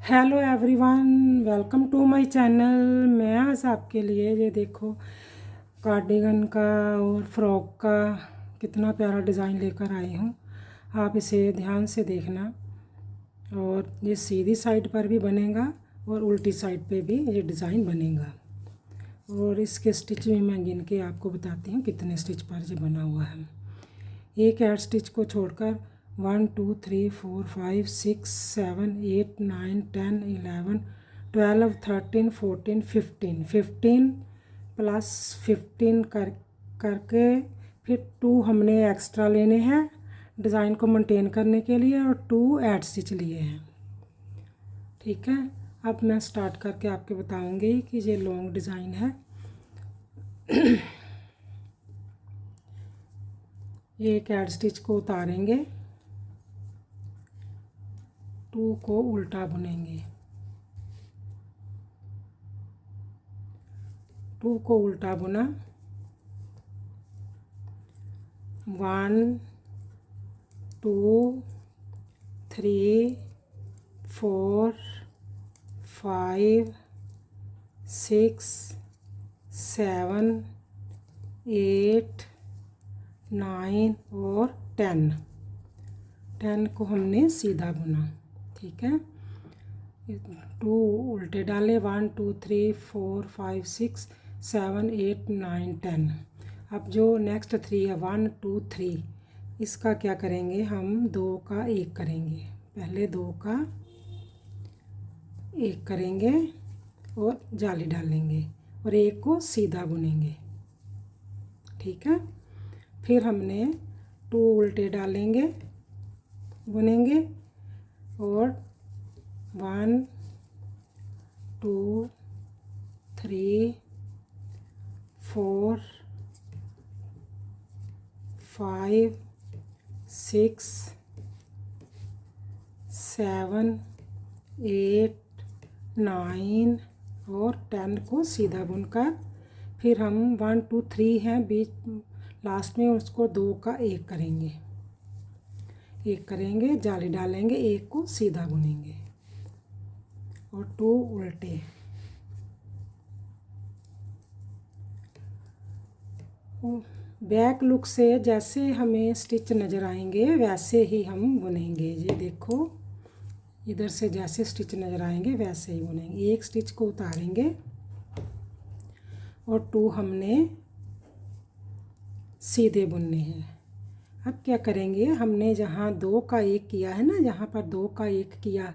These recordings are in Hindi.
Hello everyone, welcome to my channel. मैं आज आपके लिए ये देखो कार्डिगन का और फ्रॉक का कितना प्यारा डिज़ाइन लेकर आई हूँ। आप इसे ध्यान से देखना। और ये सीधी साइड पर भी बनेगा और उल्टी साइड पे भी ये डिज़ाइन बनेगा। और इसके स्टिच भी मैं गिन के आपको बताती हूँ कितने स्टिच पर ये बना हुआ है। एक ऐड स्टिच को छोड़कर 1 2 3 4 5 6 7 8 9 10 11 12 13 14 15 प्लस 15 करके फिर 2 हमने एक्स्ट्रा लेने हैं डिज़ाइन को मेंटेन करने के लिए और 2 ऐड स्टिच लिए हैं। ठीक है, अब मैं स्टार्ट करके आपके बताऊंगी कि ये लॉन्ग डिज़ाइन है। ये एक ऐड स्टिच को उतारेंगे, 2 को उल्टा बुनेंगे, 2 को उल्टा बुना, 1 2 3 4 5 6 7 8 9 और 10 को हमने सीधा बुना। ठीक है, 2 उल्टे डाले, 1 2 3 4 5 6 7 8 9 10। अब जो नेक्स्ट 3 है 1 2 3, इसका क्या करेंगे हम 2 का 1 करेंगे। पहले 2 का 1 करेंगे और जाली डालेंगे और 1 को सीधा बुनेंगे। ठीक है, फिर हमने 2 उल्टे डालेंगे, बुनेंगे और 1 2 3 4 5 6 7 8 9 और 10 को सीधा बुनकर फिर हम 1 2 3 हैं बीच लास्ट में, उसको 2 का 1 करेंगे, 1 करेंगे, जाली डालेंगे, 1 को सीधा बुनेंगे और 2 उल्टे। बैक लुक से जैसे हमें स्टिच नज़र आएंगे वैसे ही हम बुनेंगे। ये देखो, इधर से जैसे स्टिच नज़र आएंगे वैसे ही बुनेंगे। एक स्टिच को उतारेंगे और 2 हमने सीधे बुनने हैं। अब क्या करेंगे, हमने जहाँ 2 का 1 किया है ना, जहाँ पर 2 का 1 किया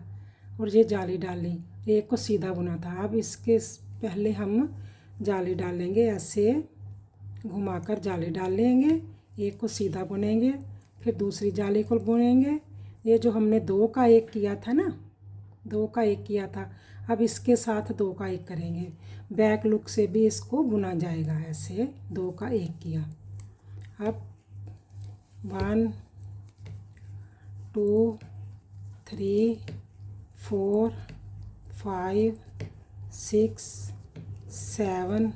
और ये जाली डाली, 1 को सीधा बुना था। अब इसके पहले हम जाली डालेंगे, ऐसे घुमाकर जाली डाल लेंगे, 1 को सीधा बुनेंगे, फिर दूसरी जाली को बुनेंगे। ये जो हमने 2 का 1 किया था ना, 2 का 1 किया था, अब इसके साथ 2 का 1 करेंगे। बैक लुक से भी इसको बुना जाएगा, ऐसे 2 का 1 किया। अब 1 2 3 4 5 6 7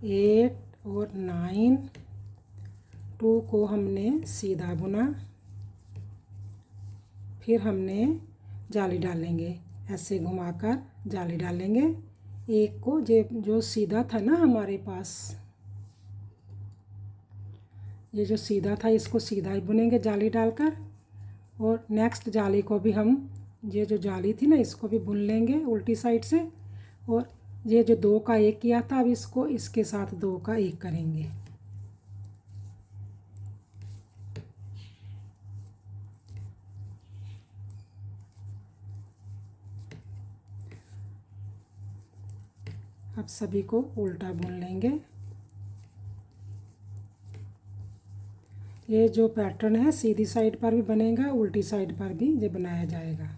8 और 9, 2 को हमने सीधा बुना, फिर हमने जाली डालेंगे, ऐसे घुमाकर जाली डालेंगे। 1 को जो सीधा था ना हमारे पास, ये जो सीधा था इसको सीधा ही बुनेंगे जाली डालकर, और नेक्स्ट जाली को भी हम, ये जो जाली थी ना इसको भी बुन लेंगे उल्टी साइड से। और ये जो 2 का 1 किया था, अब इसको इसके साथ 2 का 1 करेंगे। अब सभी को उल्टा बुन लेंगे। ये जो पैटर्न है सीधी साइड पर भी बनेगा, उल्टी साइड पर भी ये बनाया जाएगा।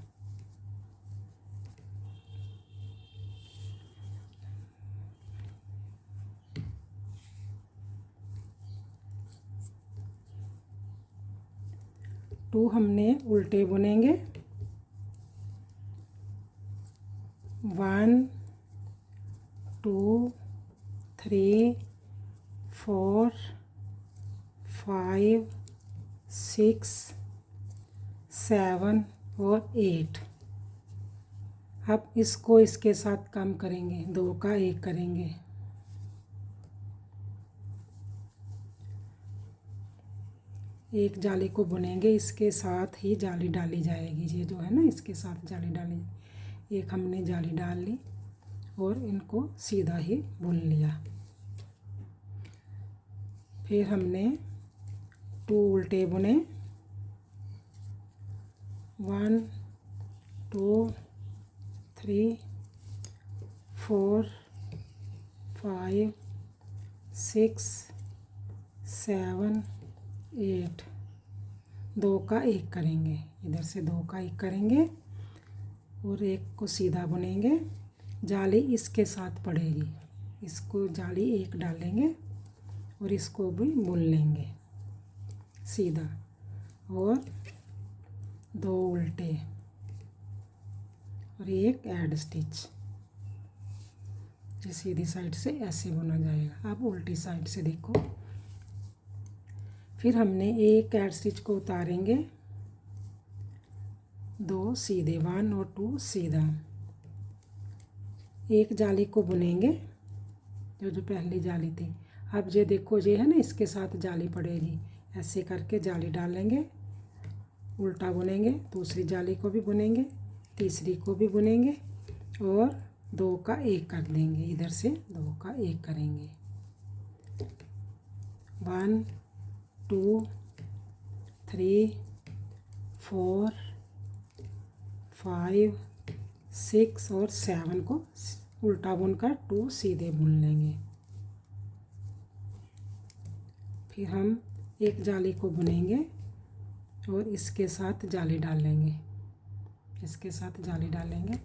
टू हमने उल्टे बुनेंगे, 1 2 3 4 5 6 7 और 8। अब इसको इसके साथ कम करेंगे, 2 का 1 करेंगे। एक जाली को बुनेंगे, इसके साथ ही जाली डाली जाएगी। ये जो है ना, इसके साथ जाली डाली, एक हमने जाली डाल ली और इनको सीधा ही बुन लिया। फिर हमने 2 उल्टे बुने, 1 2 3 4 5 6 7 8, 2 का 1 करेंगे, इधर से 2 का 1 करेंगे और एक को सीधा बुनेंगे। जाली इसके साथ पड़ेगी, इसको जाली 1 डालेंगे और इसको भी बुन लेंगे सीधा, और 2 उल्टे और एक ऐड स्टिच। ये सीधी साइड से ऐसे बुना जाएगा। अब उल्टी साइड से देखो, फिर हमने एक ऐड स्टिच को उतारेंगे, 2 सीधे, 1 और 2 सीधा, एक जाली को बुनेंगे जो पहली जाली थी। अब ये देखो, ये है ना, इसके साथ जाली पड़ेगी, ऐसे करके जाली डालेंगे, उल्टा बुनेंगे, दूसरी जाली को भी बुनेंगे, तीसरी को भी बुनेंगे और 2 का 1 कर देंगे, इधर से 2 का 1 करेंगे। 1 2 3 4 5 6 और 7 को उल्टा बुनकर 2 सीधे बुन लेंगे। फिर हम एक जाली को बुनेंगे और इसके साथ जाली डालेंगे, इसके साथ जाली डालेंगे,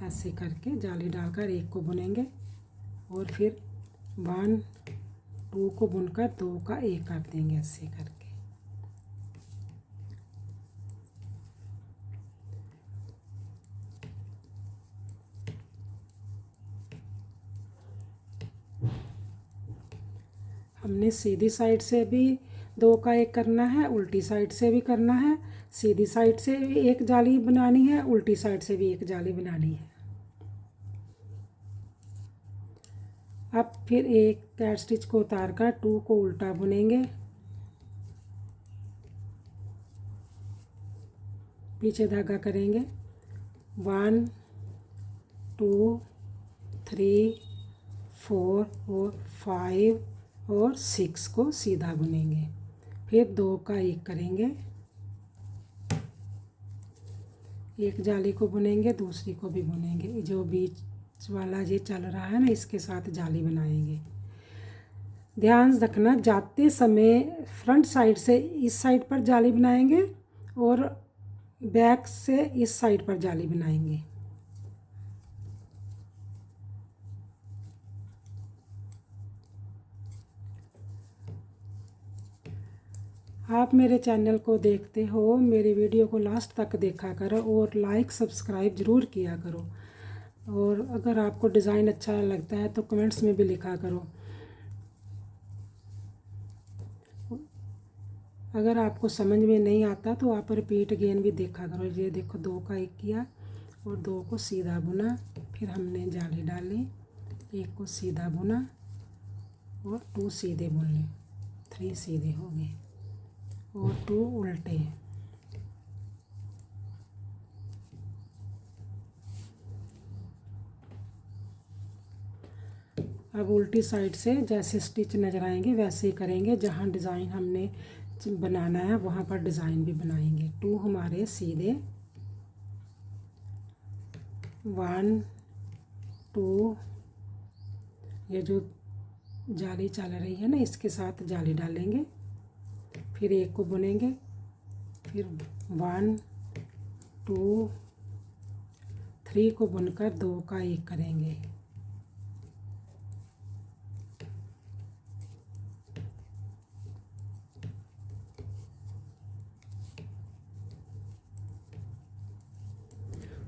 ऐसे करके जाली डालकर एक को बुनेंगे और फिर 1 2 को बुनकर 2 का 1 कर देंगे, ऐसे करके। हमने सीधी साइड से भी 2 का 1 करना है, उल्टी साइड से भी करना है। सीधी साइड से भी एक जाली बनानी है, उल्टी साइड से भी एक जाली बनानी है। अब फिर एक कैट स्टिच को उतार कर 2 को उल्टा बुनेंगे, पीछे धागा करेंगे, 1 2 3 4 और 5 और 6 को सीधा बुनेंगे। फिर 2 का 1 करेंगे, एक जाली को बुनेंगे, दूसरी को भी बुनेंगे, जो बीच वाला ये चल रहा है ना, इसके साथ जाली बनाएंगे। ध्यान रखना, जाते समय फ्रंट साइड से इस साइड पर जाली बनाएंगे और बैक से इस साइड पर जाली बनाएंगे। आप मेरे चैनल को देखते हो, मेरे वीडियो को लास्ट तक देखा करो और लाइक सब्सक्राइब ज़रूर किया करो। और अगर आपको डिज़ाइन अच्छा लगता है तो कमेंट्स में भी लिखा करो। अगर आपको समझ में नहीं आता तो आप रिपीट अगेन भी देखा करो। ये देखो, 2 का 1 किया और 2 को सीधा बुना, फिर हमने जाली डाली, 1 को सीधा बुना और 2 सीधे बुने, 3 सीधे हो गए और 2 उल्टे। अब उल्टी साइड से जैसे स्टिच नज़र आएंगे वैसे ही करेंगे, जहाँ डिज़ाइन हमने बनाना है वहाँ पर डिज़ाइन भी बनाएंगे। 2 हमारे सीधे, 1 2, ये जो जाली चल रही है ना, इसके साथ जाली डालेंगे, फिर 1 को बुनेंगे, फिर 1 2 3 को बुनकर 2 का 1 करेंगे।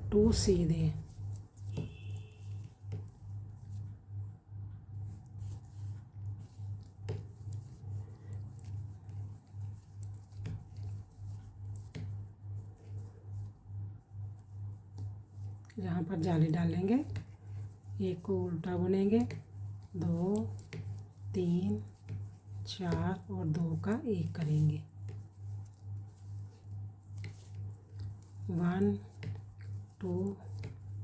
टू सीधे, जहाँ पर जाली डालेंगे एक को उल्टा बुनेंगे, 2 3 4 और 2 का एक करेंगे, 1 2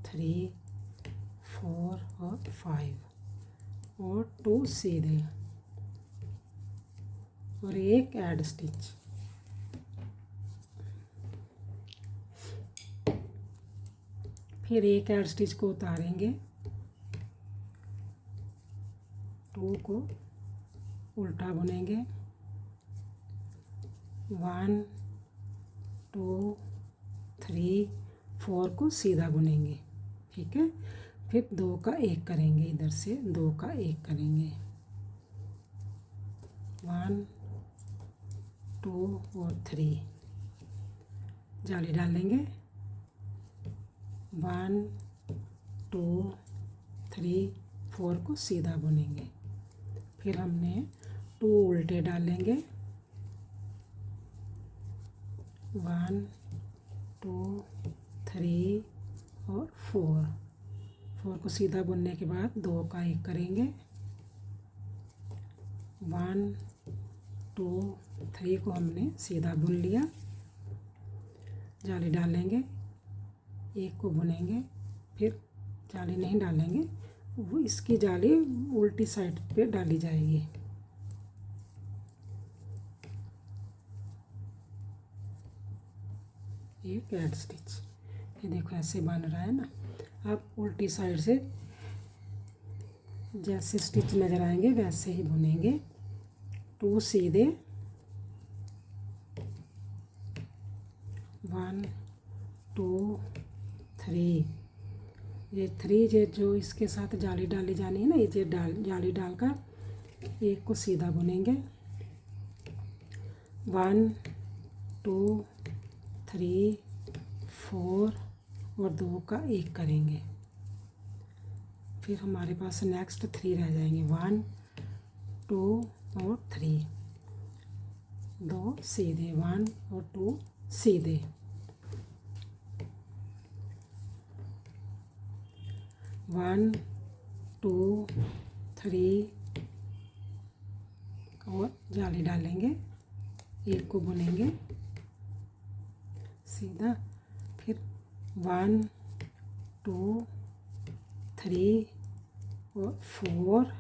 3 4 और 5 और 2 सीधे और एक ऐड स्टिच। फिर एक ऐड स्टिच को उतारेंगे, 2 को उल्टा बुनेंगे, 1 2 3 4 को सीधा बुनेंगे, ठीक है। फिर 2 का एक करेंगे, इधर से 2 का एक करेंगे, 1 2 और 3 जाली डालेंगे, 1 2 3 4 को सीधा बुनेंगे। फिर हमने 2 उल्टे डालेंगे, 1 2 3 और 4 को सीधा बुनने के बाद 2 का एक करेंगे, 1 2 3 को हमने सीधा बुन लिया, जाली डालेंगे, एक को बुनेंगे, फिर जाली नहीं डालेंगे, वो इसकी जाली उल्टी साइड पे डाली जाएगी। एक ऐड स्टिच, ये देखो ऐसे बन रहा है ना। अब उल्टी साइड से जैसे स्टिच नज़र आएंगे वैसे ही बुनेंगे, 2 सीधे, 1 2 3, ये 3 जो इसके साथ जाली डाली जानी है ना, ये जाली डालकर एक को सीधा बुनेंगे, 1 2 3 4 और 2 का एक करेंगे। फिर हमारे पास नेक्स्ट 3 रह जाएंगे, 1 2 और 3, 2 सीधे, 1 और 2 सीधे, 1 2 3 और जाली डालेंगे, एक को बुनेंगे सीधा, फिर 1 2 3 और 4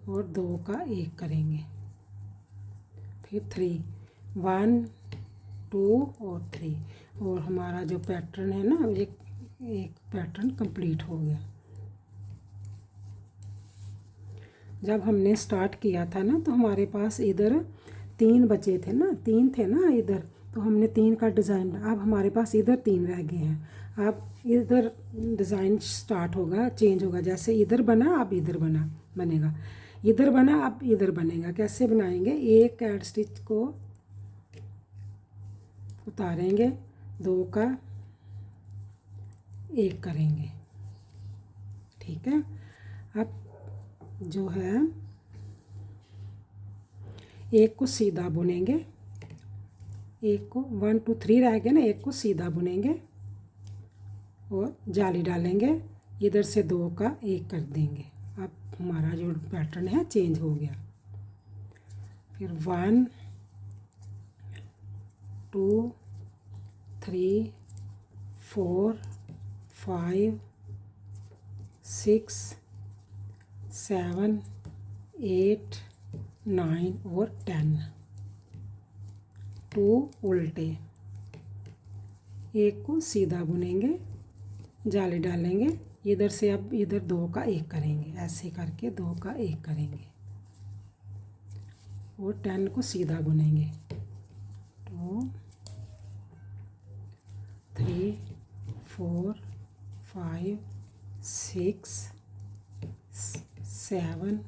और 2 का एक करेंगे, फिर 3 1 2 और 3 और हमारा जो पैटर्न है ना, एक पैटर्न कंप्लीट हो गया। जब हमने स्टार्ट किया था ना तो हमारे पास इधर 3 बचे थे ना, 3 थे ना इधर, तो हमने 3 का डिज़ाइन, अब हमारे पास इधर 3 रह गए हैं। अब इधर डिज़ाइन स्टार्ट होगा, चेंज होगा, जैसे इधर बना अब इधर बनेगा, इधर बना अब इधर बनेगा। कैसे बनाएंगे, एक ऐड स्टिच को उतारेंगे, 2 का एक करेंगे, ठीक है। अब जो है एक को सीधा बुनेंगे, एक को 1 2 3 रह गया ना, एक को सीधा बुनेंगे और जाली डालेंगे, इधर से 2 का एक कर देंगे। अब हमारा जो पैटर्न है चेंज हो गया। फिर 1 2 3 4 5 6 7 8 9 और 10, 2 उल्टे, एक को सीधा बुनेंगे, जाली डालेंगे, इधर से अब इधर 2 का एक करेंगे, ऐसे करके 2 का एक करेंगे और 10 को सीधा बुनेंगे, 2 3 4 5 6 7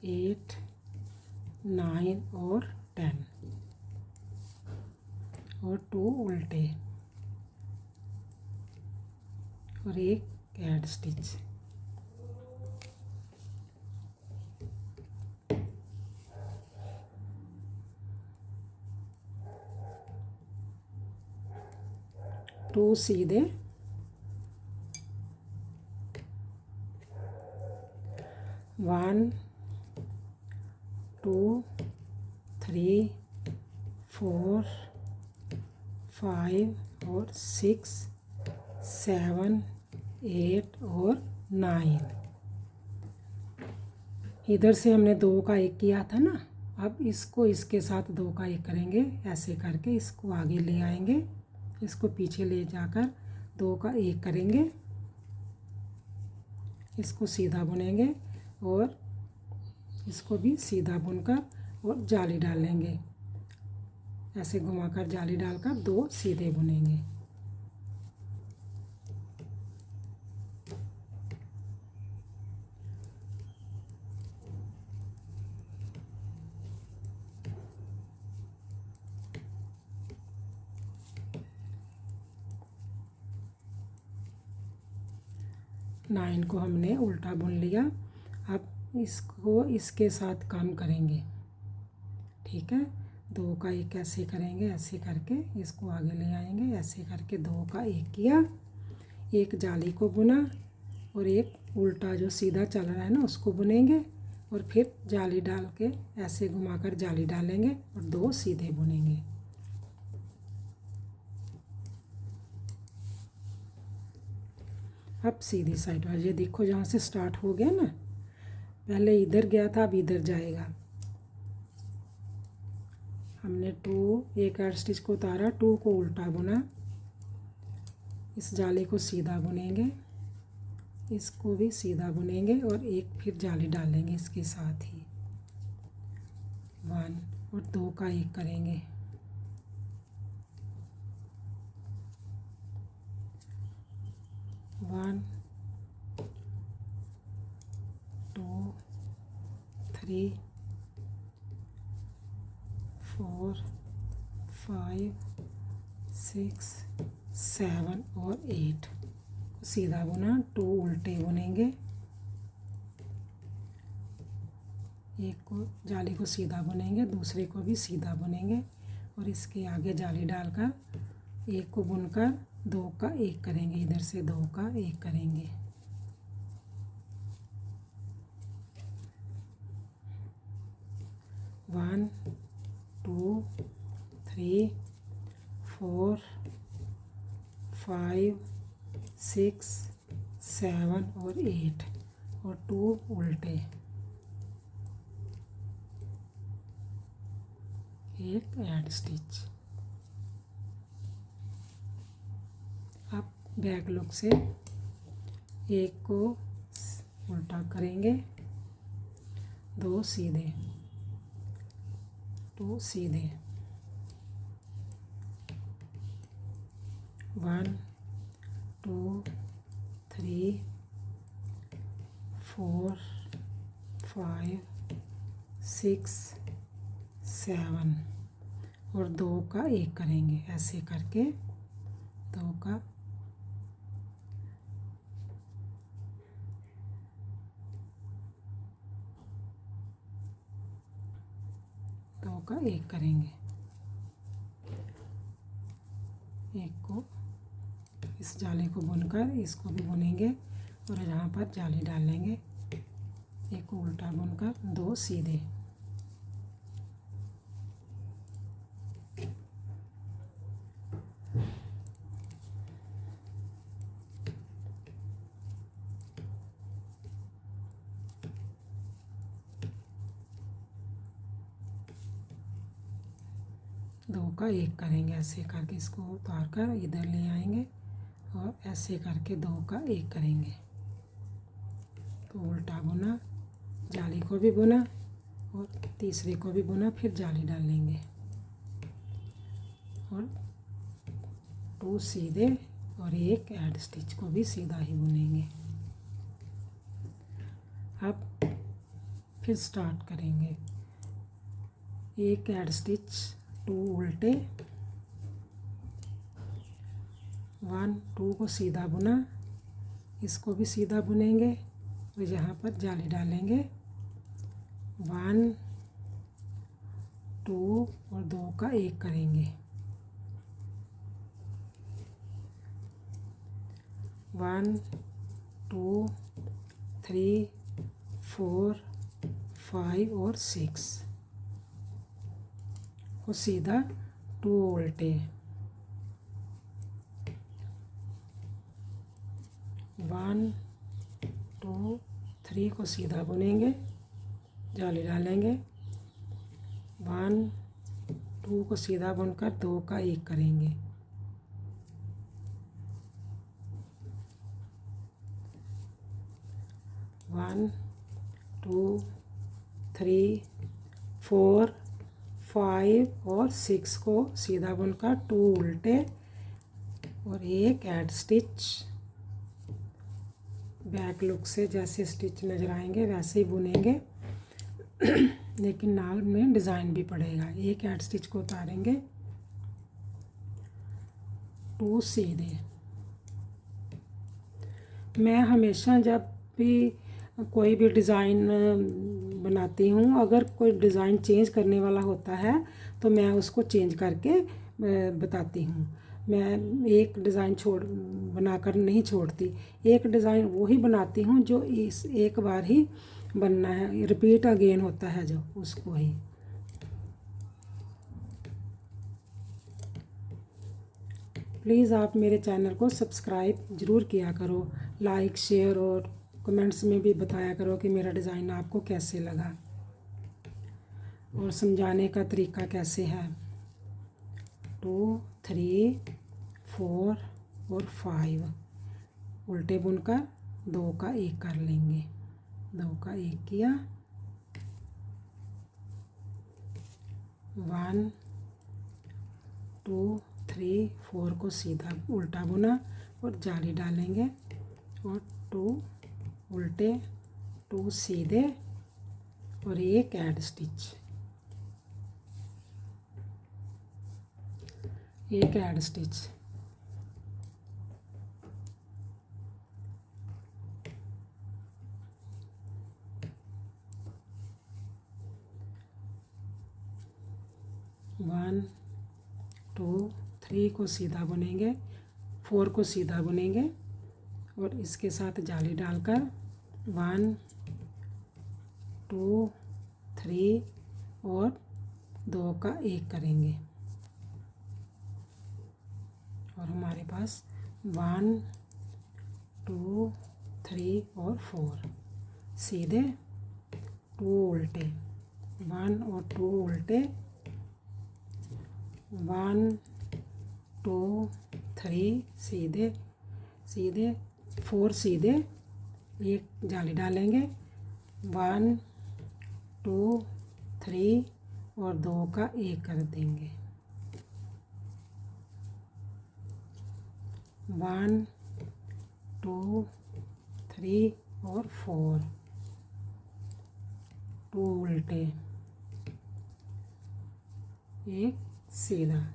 8 9 और 10 और 2 उल्टे और एक ऐड स्टिच। टू सीधे, 1 2 3 4 5 और 6 7 8 और 9। इधर से हमने 2 का 1 किया था ना, अब इसको इसके साथ 2 का 1 करेंगे। ऐसे करके इसको आगे ले आएंगे, इसको पीछे ले जाकर 2 का 1 करेंगे, इसको सीधा बुनेंगे और इसको भी सीधा बुनकर और जाली डालेंगे। ऐसे घुमाकर जाली डालकर 2 सीधे बुनेंगे। नाइन को हमने उल्टा बुन लिया। अब इसको इसके साथ काम करेंगे, ठीक है। 2 का 1 ऐसे करेंगे, ऐसे करके इसको आगे ले आएंगे, ऐसे करके 2 का 1 किया, एक जाली को बुना और एक उल्टा जो सीधा चल रहा है ना उसको बुनेंगे और फिर जाली डाल के ऐसे घुमाकर जाली डालेंगे और 2 सीधे बुनेंगे। अब सीधी साइड वाली, ये देखो जहाँ से स्टार्ट हो गया ना, पहले इधर गया था, अब इधर जाएगा। हमने 2 एक एड स्टिच को उतारा, 2 को उल्टा बुना, इस जाली को सीधा बुनेंगे, इसको भी सीधा बुनेंगे और एक फिर जाली डालेंगे इसके साथ ही। 1 और 2 का 1 करेंगे, 1 2 3 4 5 6 7 और 8 सीधा बुना, 2 उल्टे बुनेंगे, एक को जाली को सीधा बुनेंगे, दूसरे को भी सीधा बुनेंगे और इसके आगे जाली डालकर एक को बुनकर 2 का 1 करेंगे, इधर से 2 का 1 करेंगे। वन 2 3 4 5 6 7 और 8 और 2 उल्टे, एक एड स्टिच। अब बैक लुक से एक को उल्टा करेंगे, 2 सीधे, 2 सीधे, 1 2 3 4 5 6 7 और 2 का 1 करेंगे। ऐसे करके 2 का 1 करेंगे, एक को इस जाली को बुनकर इसको भी बुनेंगे और यहाँ पर जाली डालेंगे, एक को उल्टा बुनकर 2 सीधे, दो का 1 करेंगे। ऐसे करके इसको उतार कर इधर ले आएंगे और ऐसे करके 2 का 1 करेंगे। तो उल्टा बुना, जाली को भी बुना और तीसरे को भी बुना, फिर जाली डालेंगे और 2 सीधे और एक ऐड स्टिच को भी सीधा ही बुनेंगे। अब फिर स्टार्ट करेंगे, एक ऐड स्टिच, 2 उल्टे, 1 2 को सीधा बुना, इसको भी सीधा बुनेंगे और यहाँ पर जाली डालेंगे, 1 2 और 2 का 1 करेंगे, 1 2 3 4 5 और 6 को सीधा 2 उल्टे, 1 2 3 को सीधा बुनेंगे, जाली डालेंगे, 1 2 को सीधा बुनकर 2 का 1 करेंगे, 1 2 3 4 5 और 6 को सीधा बुनकर 2 उल्टे और एक ऐड स्टिच। बैक लुक से जैसे स्टिच नज़र आएंगे वैसे ही बुनेंगे लेकिन नाल में डिज़ाइन भी पड़ेगा। एक ऐड स्टिच को उतारेंगे, 2 सीधे। मैं हमेशा जब भी कोई भी डिज़ाइन बनाती हूँ, अगर कोई डिज़ाइन चेंज करने वाला होता है तो मैं उसको चेंज करके बताती हूँ। मैं एक डिज़ाइन बनाकर नहीं छोड़ती, एक डिज़ाइन वो ही बनाती हूँ जो इस एक बार ही बनना है, रिपीट अगेन होता है जो, उसको ही। प्लीज़ आप मेरे चैनल को सब्सक्राइब ज़रूर किया करो, लाइक शेयर और कमेंट्स में भी बताया करो कि मेरा डिज़ाइन आपको कैसे लगा और समझाने का तरीका कैसे है। 2 3 4 और 5 उल्टे बुनकर 2 का 1 कर लेंगे, 2 का 1 किया, 1 2 3 4 को सीधा उल्टा बुना और जाली डालेंगे और 2 उल्टे, 2 सीधे और एक ऐड स्टिच, एक ऐड स्टिच। वन 2 3 को सीधा बुनेंगे, 4 को सीधा बुनेंगे और इसके साथ जाली डालकर 1 2 3 और 2 का 1 करेंगे और हमारे पास 1 2 3 और 4 सीधे, 2 उल्टे, 1 और 2 उल्टे, 1 2 3 सीधे सीधे, 4 सीधे, एक जाली डालेंगे, 1 2 3 और 2 का 1 कर देंगे, 1 2 3 और 4, 2 उल्टे, एक सीधा,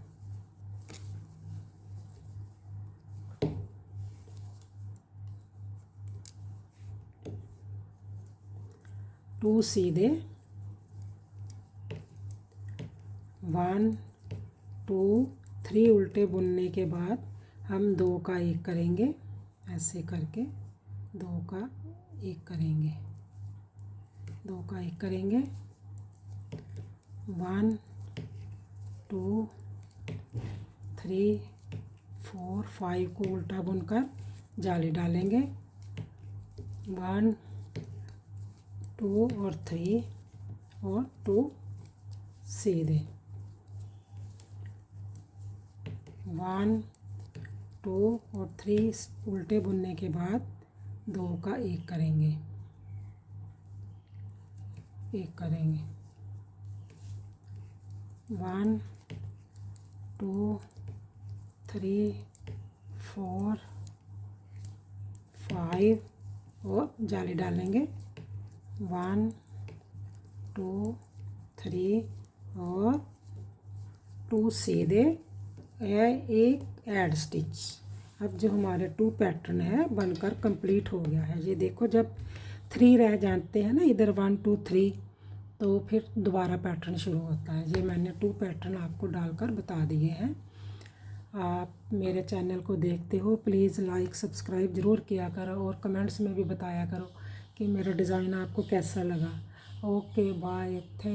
2 सीधे, 1 2 3 उल्टे बुनने के बाद हम 2 का 1 करेंगे, ऐसे करके 2 का 1 करेंगे, 2 का 1 करेंगे, 1 2 3 4 5 को उल्टा बुनकर जाली डालेंगे, 1 2 और 3 और 2 सीधे, 1 2 और 3 उल्टे बुनने के बाद 2 का 1 करेंगे, 1 करेंगे, 1 2 3 4 5 और जाली डालेंगे, 1 2 3 और 2 सीधे, एक ऐड स्टिच। अब जो हमारे 2 पैटर्न है बनकर कंप्लीट हो गया है। ये देखो जब 3 रह जाते हैं ना इधर 1 2 3, तो फिर दोबारा पैटर्न शुरू होता है। ये मैंने 2 पैटर्न आपको डालकर बता दिए हैं। आप मेरे चैनल को देखते हो, प्लीज़ लाइक सब्सक्राइब ज़रूर किया करो और कमेंट्स में भी बताया करो कि मेरा डिज़ाइन आपको कैसा लगा। Okay bye, thank